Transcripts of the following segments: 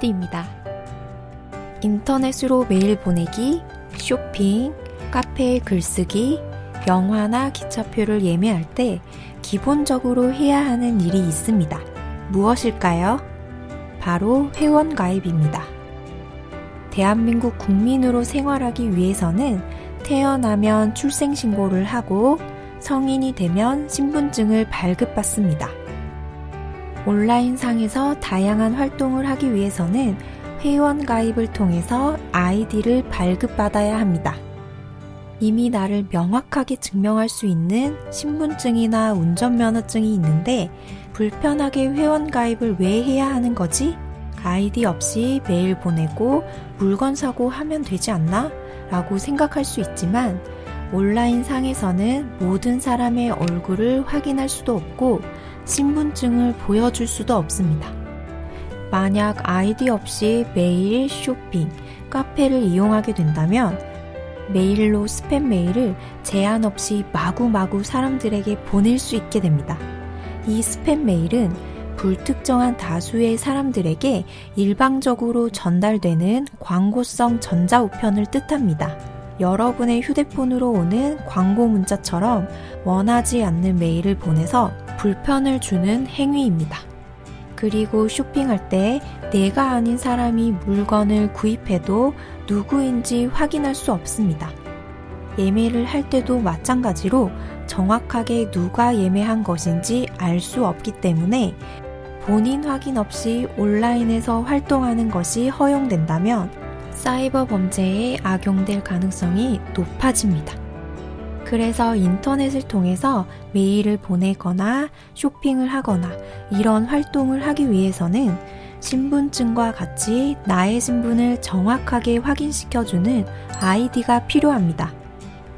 욜디입니다. 인터넷으로 메일 보내기, 쇼핑, 카페에 글쓰기, 영화나 기차표를 예매할 때 기본적으로 해야 하는 일이 있습니다. 무엇일까요? 바로 회원가입입니다. 대한민국 국민으로 생활하기 위해서는 태어나면 출생신고를 하고 성인이 되면 신분증을 발급받습니다. 온라인상에서 다양한 활동을 하기 위해서는 회원가입을 통해서 아이디를 발급받아야 합니다. 이미 나를 명확하게 증명할 수 있는 신분증이나 운전면허증이 있는데 불편하게 회원가입을 왜 해야 하는 거지? 아이디 없이 메일 보내고 물건 사고 하면 되지 않나? 라고 생각할 수 있지만 온라인 상에서는 모든 사람의 얼굴을 확인할 수도 없고 신분증을 보여줄 수도 없습니다. 만약 아이디 없이 메일, 쇼핑, 카페를 이용하게 된다면 메일로 스팸 메일을 제한 없이 마구마구 사람들에게 보낼 수 있게 됩니다. 이 스팸 메일은 불특정한 다수의 사람들에게 일방적으로 전달되는 광고성 전자우편을 뜻합니다. 여러분의 휴대폰으로 오는 광고 문자처럼 원하지 않는 메일을 보내서 불편을 주는 행위입니다. 그리고 쇼핑할 때 내가 아닌 사람이 물건을 구입해도 누구인지 확인할 수 없습니다. 예매를 할 때도 마찬가지로 정확하게 누가 예매한 것인지 알 수 없기 때문에 본인 확인 없이 온라인에서 활동하는 것이 허용된다면 사이버 범죄에 악용될 가능성이 높아집니다. 그래서 인터넷을 통해서 메일을 보내거나 쇼핑을 하거나 이런 활동을 하기 위해서는 신분증과 같이 나의 신분을 정확하게 확인시켜주는 아이디가 필요합니다.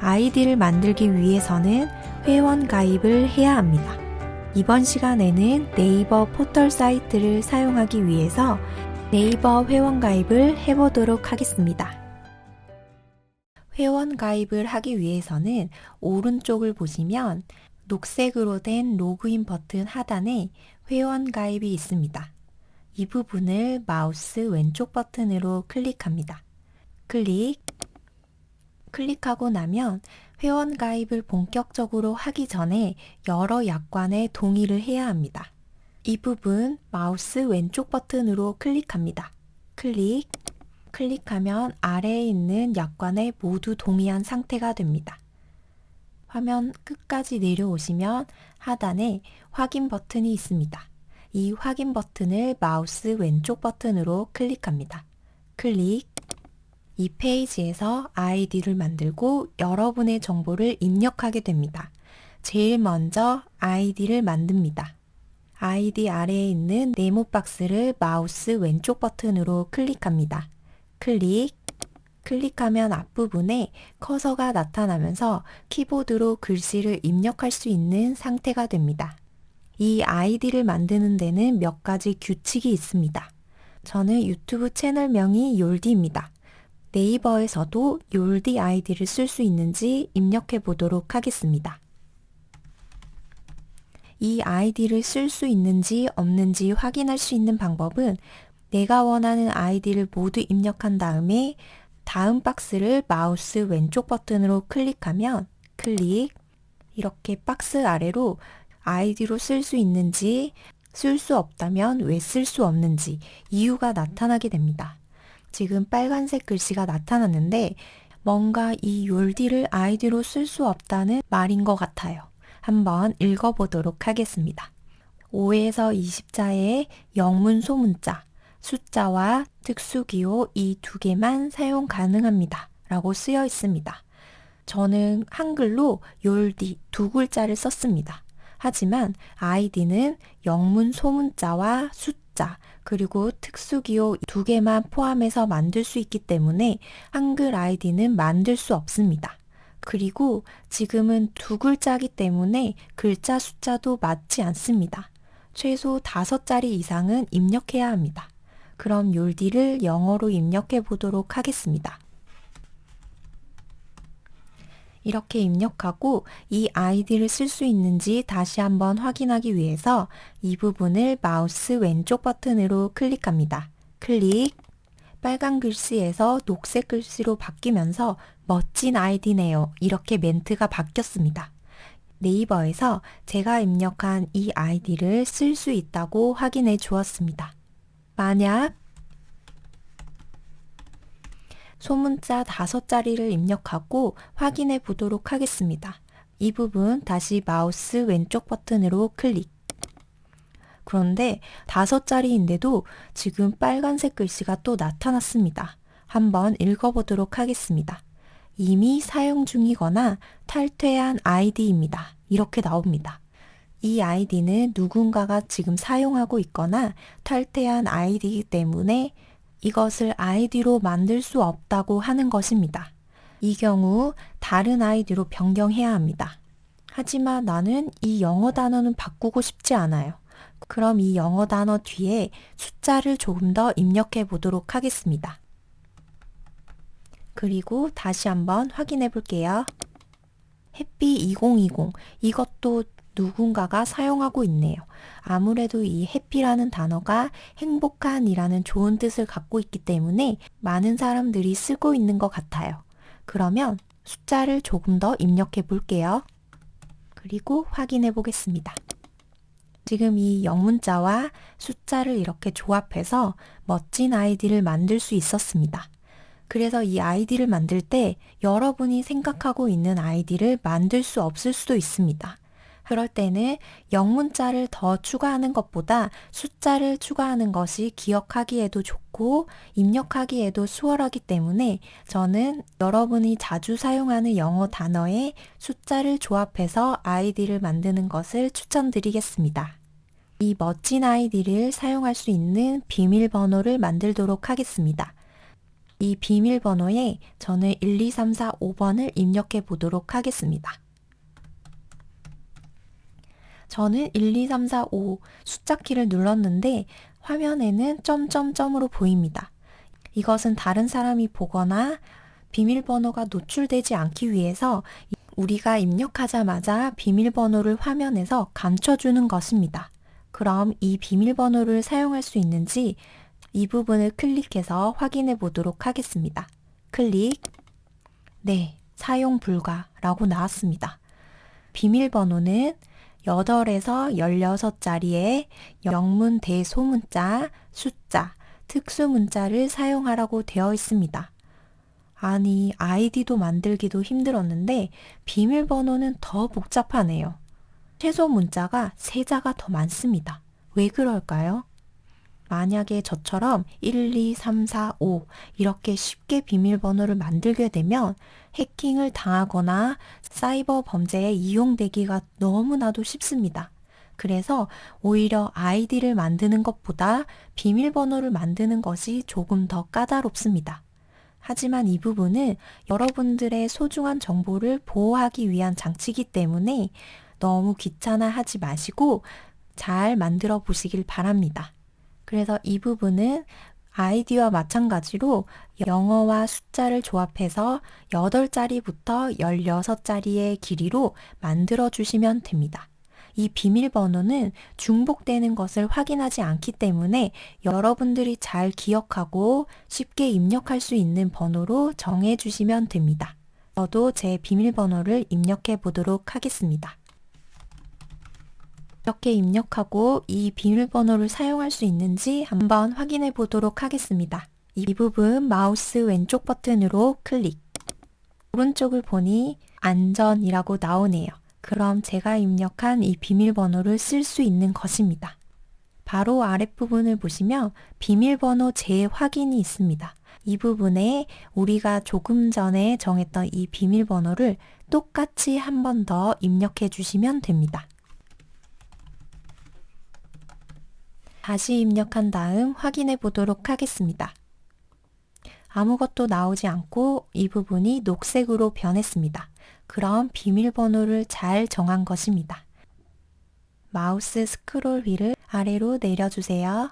아이디를 만들기 위해서는 회원 가입을 해야 합니다. 이번 시간에는 네이버 포털 사이트를 사용하기 위해서 네이버 회원 가입을 해보도록 하겠습니다. 회원 가입을 하기 위해서는 오른쪽을 보시면 녹색으로 된 로그인 버튼 하단에 회원 가입이 있습니다. 이 부분을 마우스 왼쪽 버튼으로 클릭합니다. 클릭하고 나면 회원 가입을 본격적으로 하기 전에 여러 약관에 동의를 해야 합니다. 이 부분 마우스 왼쪽 버튼으로 클릭합니다. 클릭하면 아래에 있는 약관에 모두 동의한 상태가 됩니다. 화면 끝까지 내려오시면 하단에 확인 버튼이 있습니다. 이 확인 버튼을 마우스 왼쪽 버튼으로 클릭합니다. 이 페이지에서 아이디를 만들고 여러분의 정보를 입력하게 됩니다. 제일 먼저 아이디를 만듭니다. 아이디 아래에 있는 네모 박스를 마우스 왼쪽 버튼으로 클릭합니다. 클릭하면 앞부분에 커서가 나타나면서 키보드로 글씨를 입력할 수 있는 상태가 됩니다. 이 아이디를 만드는 데는 몇 가지 규칙이 있습니다. 저는 유튜브 채널명이 욜디입니다. 네이버에서도 욜디 아이디를 쓸 수 있는지 입력해 보도록 하겠습니다. 이 아이디를 쓸 수 있는지 없는지 확인할 수 있는 방법은 내가 원하는 아이디를 모두 입력한 다음에 다음 박스를 마우스 왼쪽 버튼으로 클릭하면 이렇게 박스 아래로 아이디로 쓸 수 있는지 쓸 수 없다면 왜 쓸 수 없는지 이유가 나타나게 됩니다. 지금 빨간색 글씨가 나타났는데 뭔가 이 욜디를 아이디로 쓸 수 없다는 말인 것 같아요. 한번 읽어보도록 하겠습니다. 5에서 20자의 영문 소문자, 숫자와 특수기호 이 두 개만 사용 가능합니다. 라고 쓰여 있습니다. 저는 한글로 욜디 두 글자를 썼습니다. 하지만 아이디는 영문 소문자와 숫자 그리고 특수기호 두 개만 포함해서 만들 수 있기 때문에 한글 아이디는 만들 수 없습니다. 그리고 지금은 두 글자이기 때문에 글자 숫자도 맞지 않습니다. 최소 5자리 이상은 입력해야 합니다. 그럼 욜디를 영어로 입력해 보도록 하겠습니다. 이렇게 입력하고 이 아이디를 쓸 수 있는지 다시 한번 확인하기 위해서 이 부분을 마우스 왼쪽 버튼으로 클릭합니다. 클릭. 빨간 글씨에서 녹색 글씨로 바뀌면서 멋진 아이디네요. 이렇게 멘트가 바뀌었습니다. 네이버에서 제가 입력한 이 아이디를 쓸 수 있다고 확인해 주었습니다. 만약 소문자 5자리를 입력하고 확인해 보도록 하겠습니다. 이 부분 다시 마우스 왼쪽 버튼으로 클릭. 그런데 5자리인데도 지금 빨간색 글씨가 또 나타났습니다. 한번 읽어보도록 하겠습니다. 이미 사용 중이거나 탈퇴한 아이디입니다. 이렇게 나옵니다. 이 아이디는 누군가가 지금 사용하고 있거나 탈퇴한 아이디이기 때문에 이것을 아이디로 만들 수 없다고 하는 것입니다. 이 경우 다른 아이디로 변경해야 합니다. 하지만 나는 이 영어 단어는 바꾸고 싶지 않아요. 그럼 이 영어 단어 뒤에 숫자를 조금 더 입력해 보도록 하겠습니다. 그리고 다시 한번 확인해 볼게요. 해피 2020 이것도 누군가가 사용하고 있네요. 아무래도 이 해피라는 단어가 행복한이라는 좋은 뜻을 갖고 있기 때문에 많은 사람들이 쓰고 있는 것 같아요. 그러면 숫자를 조금 더 입력해 볼게요. 그리고 확인해 보겠습니다. 지금 이 영문자와 숫자를 이렇게 조합해서 멋진 아이디를 만들 수 있었습니다. 그래서 이 아이디를 만들 때 여러분이 생각하고 있는 아이디를 만들 수 없을 수도 있습니다. 그럴 때는 영문자를 더 추가하는 것보다 숫자를 추가하는 것이 기억하기에도 좋고 입력하기에도 수월하기 때문에 저는 여러분이 자주 사용하는 영어 단어에 숫자를 조합해서 아이디를 만드는 것을 추천드리겠습니다. 이 멋진 아이디를 사용할 수 있는 비밀번호를 만들도록 하겠습니다. 이 비밀번호에 저는 1, 2, 3, 4, 5번을 입력해 보도록 하겠습니다. 저는 1, 2, 3, 4, 5 숫자 키를 눌렀는데 화면에는 점점점으로 보입니다. 이것은 다른 사람이 보거나 비밀번호가 노출되지 않기 위해서 우리가 입력하자마자 비밀번호를 화면에서 감춰주는 것입니다. 그럼 이 비밀번호를 사용할 수 있는지 이 부분을 클릭해서 확인해 보도록 하겠습니다. 클릭. 네, 사용 불가라고 나왔습니다. 비밀번호는 8에서 16자리의 영문 대소문자, 숫자, 특수문자를 사용하라고 되어 있습니다. 아니, 아이디도 만들기도 힘들었는데 비밀번호는 더 복잡하네요. 최소 문자가 3자가 더 많습니다. 왜 그럴까요? 만약에 저처럼 1, 2, 3, 4, 5 이렇게 쉽게 비밀번호를 만들게 되면 해킹을 당하거나 사이버 범죄에 이용되기가 너무나도 쉽습니다. 그래서 오히려 아이디를 만드는 것보다 비밀번호를 만드는 것이 조금 더 까다롭습니다. 하지만 이 부분은 여러분들의 소중한 정보를 보호하기 위한 장치이기 때문에 너무 귀찮아하지 마시고 잘 만들어 보시길 바랍니다. 그래서 이 부분은 아이디와 마찬가지로 영어와 숫자를 조합해서 8자리부터 16자리의 길이로 만들어 주시면 됩니다. 이 비밀번호는 중복되는 것을 확인하지 않기 때문에 여러분들이 잘 기억하고 쉽게 입력할 수 있는 번호로 정해 주시면 됩니다. 저도 제 비밀번호를 입력해 보도록 하겠습니다. 이렇게 입력하고 이 비밀번호를 사용할 수 있는지 한번 확인해 보도록 하겠습니다. 이 부분 마우스 왼쪽 버튼으로 클릭. 오른쪽을 보니 안전이라고 나오네요. 그럼 제가 입력한 이 비밀번호를 쓸 수 있는 것입니다. 바로 아랫부분을 보시면 비밀번호 재확인이 있습니다. 이 부분에 우리가 조금 전에 정했던 이 비밀번호를 똑같이 한 번 더 입력해 주시면 됩니다. 다시 입력한 다음 확인해 보도록 하겠습니다. 아무것도 나오지 않고 이 부분이 녹색으로 변했습니다. 그럼 비밀번호를 잘 정한 것입니다. 마우스 스크롤 휠을 아래로 내려주세요.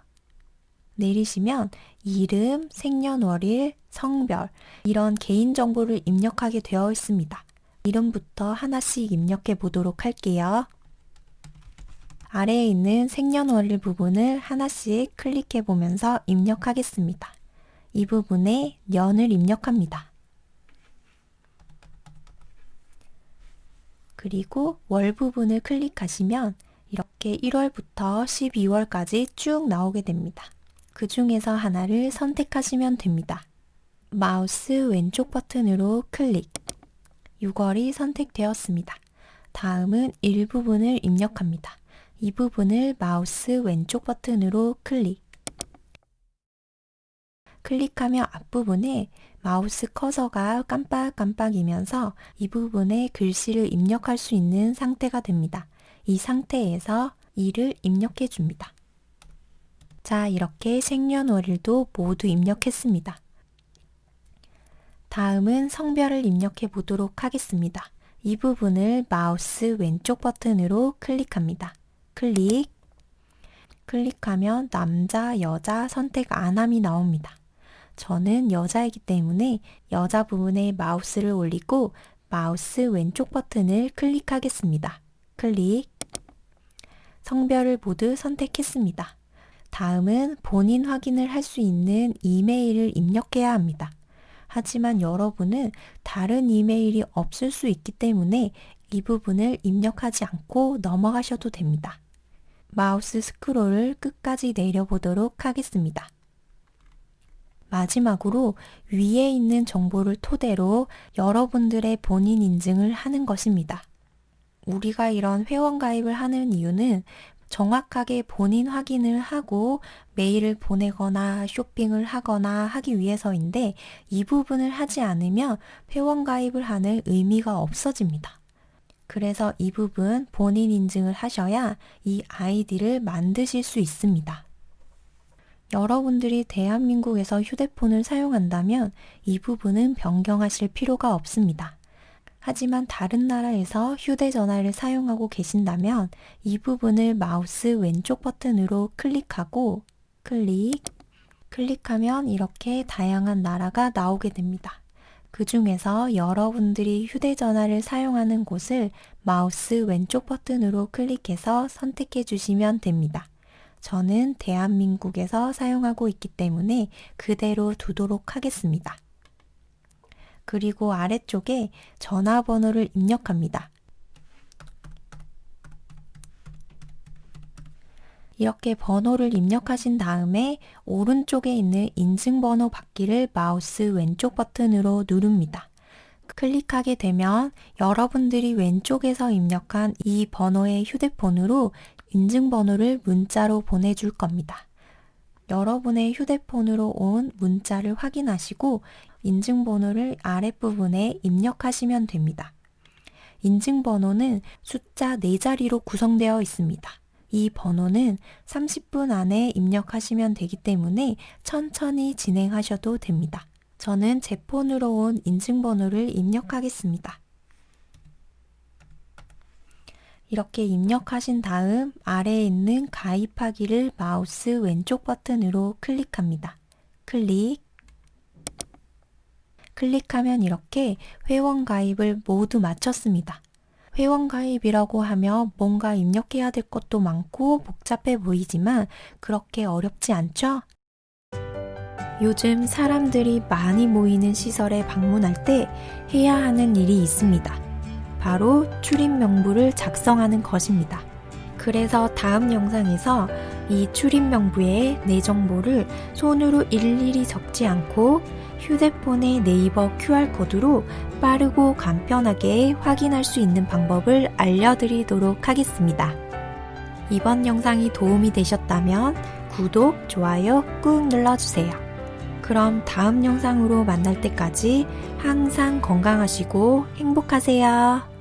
내리시면 이름, 생년월일, 성별 이런 개인정보를 입력하게 되어 있습니다. 이름부터 하나씩 입력해 보도록 할게요. 아래에 있는 생년월일 부분을 하나씩 클릭해 보면서 입력하겠습니다. 이 부분에 년을 입력합니다. 그리고 월 부분을 클릭하시면 이렇게 1월부터 12월까지 쭉 나오게 됩니다. 그 중에서 하나를 선택하시면 됩니다. 마우스 왼쪽 버튼으로 클릭. 6월이 선택되었습니다. 다음은 일부분을 입력합니다. 이 부분을 마우스 왼쪽 버튼으로 클릭. 클릭하면 앞부분에 마우스 커서가 깜빡깜빡이면서 이 부분에 글씨를 입력할 수 있는 상태가 됩니다. 이 상태에서 이를 입력해 줍니다. 자, 이렇게 생년월일도 모두 입력했습니다. 다음은 성별을 입력해 보도록 하겠습니다. 이 부분을 마우스 왼쪽 버튼으로 클릭합니다. 클릭하면 남자, 여자 선택 안 함이 나옵니다. 저는 여자이기 때문에 여자 부분에 마우스를 올리고 마우스 왼쪽 버튼을 클릭하겠습니다. 성별을 모두 선택했습니다. 다음은 본인 확인을 할 수 있는 이메일을 입력해야 합니다. 하지만 여러분은 다른 이메일이 없을 수 있기 때문에 이 부분을 입력하지 않고 넘어가셔도 됩니다. 마우스 스크롤을 끝까지 내려보도록 하겠습니다. 마지막으로 위에 있는 정보를 토대로 여러분들의 본인 인증을 하는 것입니다. 우리가 이런 회원 가입을 하는 이유는 정확하게 본인 확인을 하고 메일을 보내거나 쇼핑을 하거나 하기 위해서인데 이 부분을 하지 않으면 회원 가입을 하는 의미가 없어집니다. 그래서 이 부분 본인 인증을 하셔야 이 아이디를 만드실 수 있습니다. 여러분들이 대한민국에서 휴대폰을 사용한다면 이 부분은 변경하실 필요가 없습니다. 하지만 다른 나라에서 휴대전화를 사용하고 계신다면 이 부분을 마우스 왼쪽 버튼으로 클릭하고 클릭하면 이렇게 다양한 나라가 나오게 됩니다. 그 중에서 여러분들이 휴대전화를 사용하는 곳을 마우스 왼쪽 버튼으로 클릭해서 선택해 주시면 됩니다. 저는 대한민국에서 사용하고 있기 때문에 그대로 두도록 하겠습니다. 그리고 아래쪽에 전화번호를 입력합니다. 이렇게 번호를 입력하신 다음에 오른쪽에 있는 인증번호 받기를 마우스 왼쪽 버튼으로 누릅니다. 클릭하게 되면 여러분들이 왼쪽에서 입력한 이 번호의 휴대폰으로 인증번호를 문자로 보내줄 겁니다. 여러분의 휴대폰으로 온 문자를 확인하시고 인증번호를 아랫부분에 입력하시면 됩니다. 인증번호는 숫자 4자리로 구성되어 있습니다. 이 번호는 30분 안에 입력하시면 되기 때문에 천천히 진행하셔도 됩니다. 저는 제 폰으로 온 인증번호를 입력하겠습니다. 이렇게 입력하신 다음 아래에 있는 가입하기를 마우스 왼쪽 버튼으로 클릭합니다. 클릭하면 이렇게 회원 가입을 모두 마쳤습니다. 회원 가입이라고 하면 뭔가 입력해야 될 것도 많고 복잡해 보이지만 그렇게 어렵지 않죠? 요즘 사람들이 많이 모이는 시설에 방문할 때 해야 하는 일이 있습니다. 바로 출입 명부를 작성하는 것입니다. 그래서 다음 영상에서 이 출입 명부에 내 정보를 손으로 일일이 적지 않고 휴대폰의 네이버 QR코드로 빠르고 간편하게 확인할 수 있는 방법을 알려드리도록 하겠습니다. 이번 영상이 도움이 되셨다면 구독, 좋아요 꾹 눌러주세요. 그럼 다음 영상으로 만날 때까지 항상 건강하시고 행복하세요.